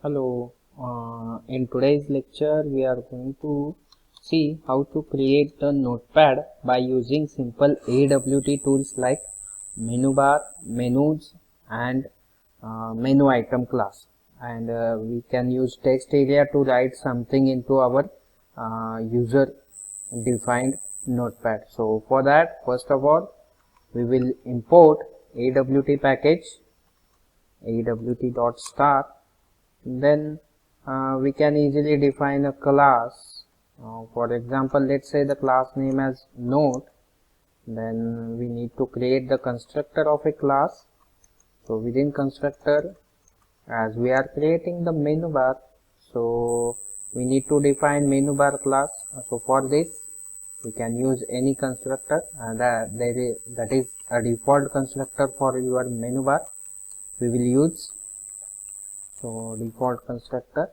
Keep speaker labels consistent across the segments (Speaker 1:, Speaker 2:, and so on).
Speaker 1: Hello, in today's lecture we are going to see how to create the notepad by using simple AWT tools like menu bar, menus and menu item class, and we can use text area to write something into our user defined notepad. So for that, first of all we will import AWT package awt.star. Then we can easily define a class. For example, let's say the class name as note. Then we need to create the constructor of a class. So within constructor, as we are creating the menu bar, so we need to define menu bar class. So for this we can use any constructor, and that is a default constructor for your menu bar. We will use default constructor.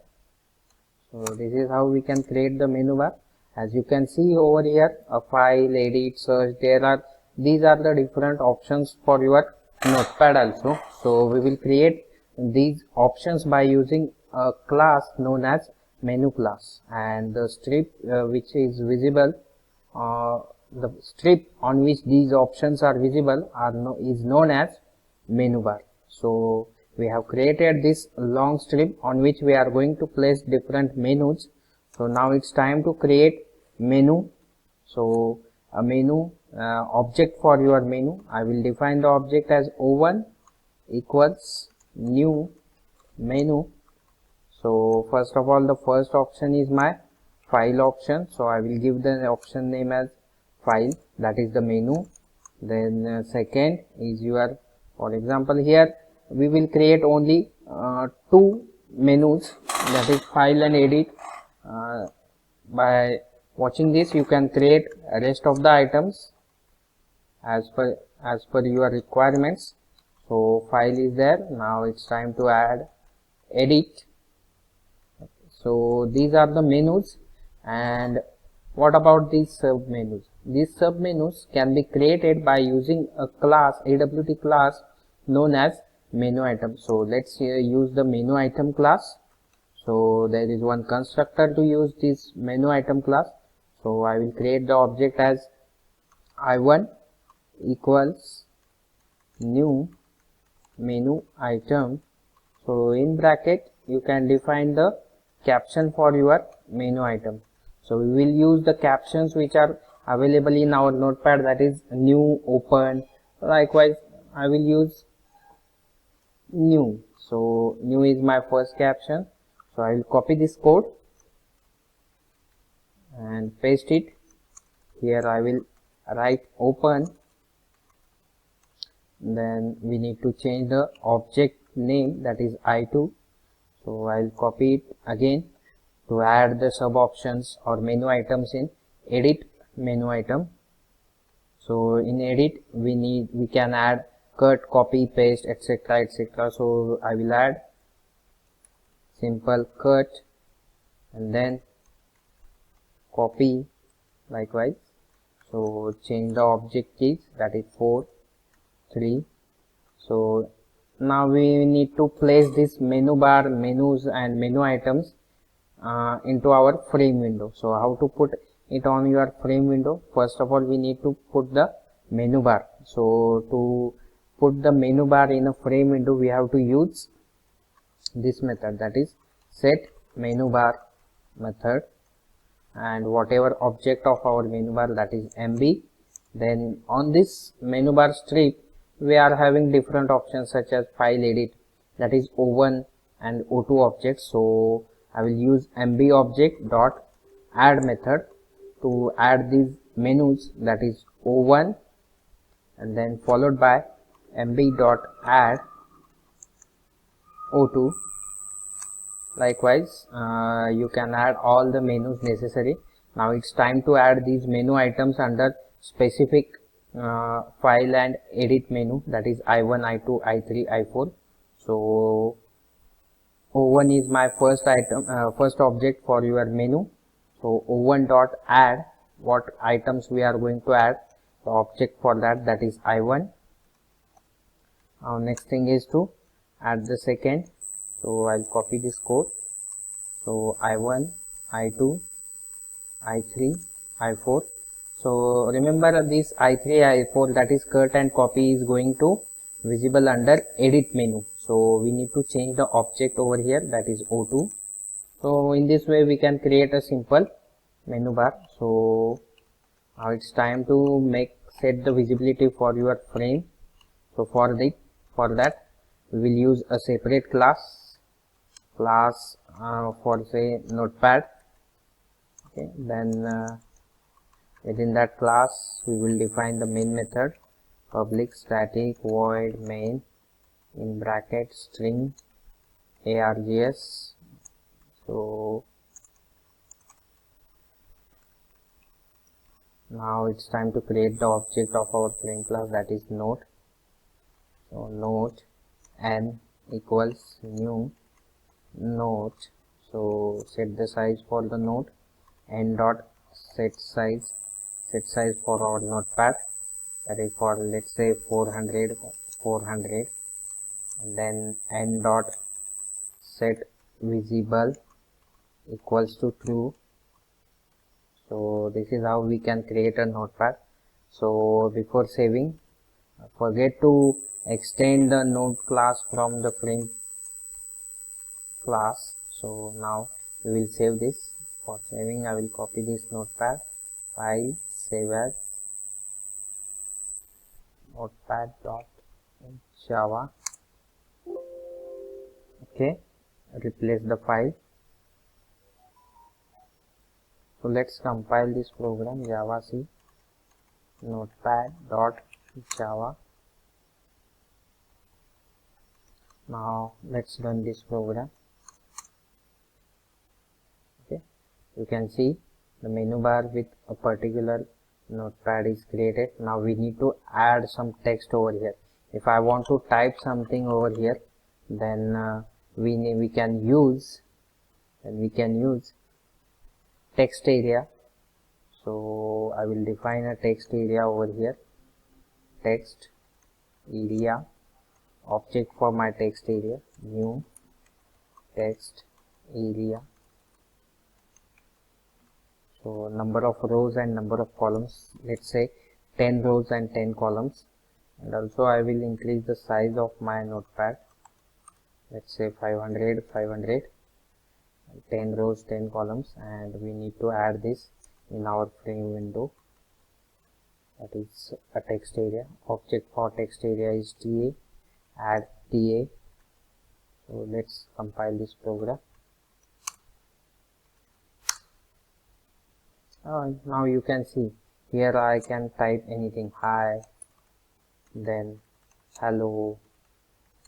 Speaker 1: So this is how we can create the menu bar. As you can see over here, a file, edit, search, these are the different options for your notepad also. So we will create these options by using a class known as menu class, and the strip which is visible, the strip on which these options are visible is known as menu bar. So we have created this long strip on which we are going to place different menus. So now it's time to create menu. So a menu object for your menu, I will define the object as o1 equals new menu. So first of all, the first option is my file option, so I will give the option name as file, that is the menu. Then second is your, for example, here we will create only two menus, that is file and edit. By watching this you can create rest of the items as per your requirements. So file is there. Now it's time to add edit. So these are the menus. And what about these sub menus? These sub menus can be created by using a class, AWT class known as menu item. So let's use the menu item class. So there is one constructor to use this menu item class. So I will create the object as i1 equals new menu item. So in bracket you can define the caption for your menu item. So we will use the captions which are available in our notepad, that is new, open. Likewise I will use new. So new is my first caption. So I will copy this code and paste it here. I will write open. Then we need to change the object name, that is i2. So I will copy it again to add the sub options or menu items in edit menu item. So in edit we can add cut, copy, paste, etc, etc. So I will add simple cut and then copy likewise. So change the object keys, that is 4, 3. So now we need to place this menu bar, menus and menu items into our frame window. So how to put it on your frame window? First of all, we need to put the menu bar. So to put the menu bar in a frame window, we have to use this method, that is set menu bar method, and whatever object of our menu bar, that is MB. Then on this menu bar strip we are having different options such as file, edit, that is o1 and o2 objects. So I will use MB object dot add method to add these menus, that is o1, and then followed by MB dot add o2. Likewise you can add all the menus necessary. Now it's time to add these menu items under specific file and edit menu, that is i1, i2, i3, i4. So o1 is my first item, first object for your menu. So o1 dot add what items we are going to add, the object for that is i1. Next thing is to add the second So I'll copy this code. So I1, I2, I3, I4. So remember this I3, I4, that is cut and copy, is going to visible under edit menu. So we need to change the object over here, that is O2. So in this way we can create a simple menu bar. So now it's time to set the visibility for your frame. So for that we will use a separate class for say notepad. Okay, then within that class we will define the main method, public static void main in bracket string args. So now it's time to create the object of our frame class, that is note. So note n equals new note. So set the size for the note, n dot set size for our notepad, that is for let's say 400, and then n dot set visible equals to true. So this is how we can create a notepad. So before saving, forget to extend the note class from the frame class. So now we will save this. For saving, I will copy this notepad file, save as notepad.java. Okay, replace the file. So let's compile this program, javac notepad.java. Now let's run this program. Okay, you can see the menu bar with a particular notepad is created. Now we need to add some text over here. If I want to type something over here, then we can use text area. So I will define a text area over here, text area, object for my text area, new text area. So number of rows and number of columns, let's say 10 rows and 10 columns. And also I will increase the size of my notepad, let's say 500, 10 rows, 10 columns, and we need to add this in our frame window, that is a text area. Object for text area is ta, add ta. So let's compile this program. Now you can see here I can type anything, hi, then hello,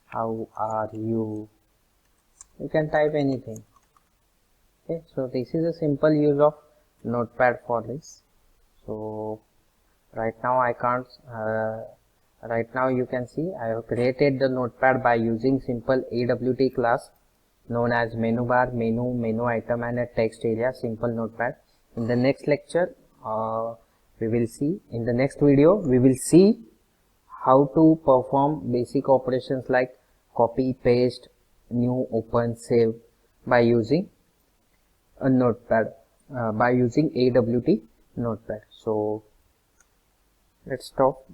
Speaker 1: how are you. You can type anything. Okay, so this is a simple use of notepad for this. So right now I can't right now you can see I have created the notepad by using simple AWT class known as menu bar, menu item, and a text area, simple notepad. In the next lecture, in the next video we will see how to perform basic operations like copy, paste, new, open, save by using a notepad, by using AWT notepad. So let's stop.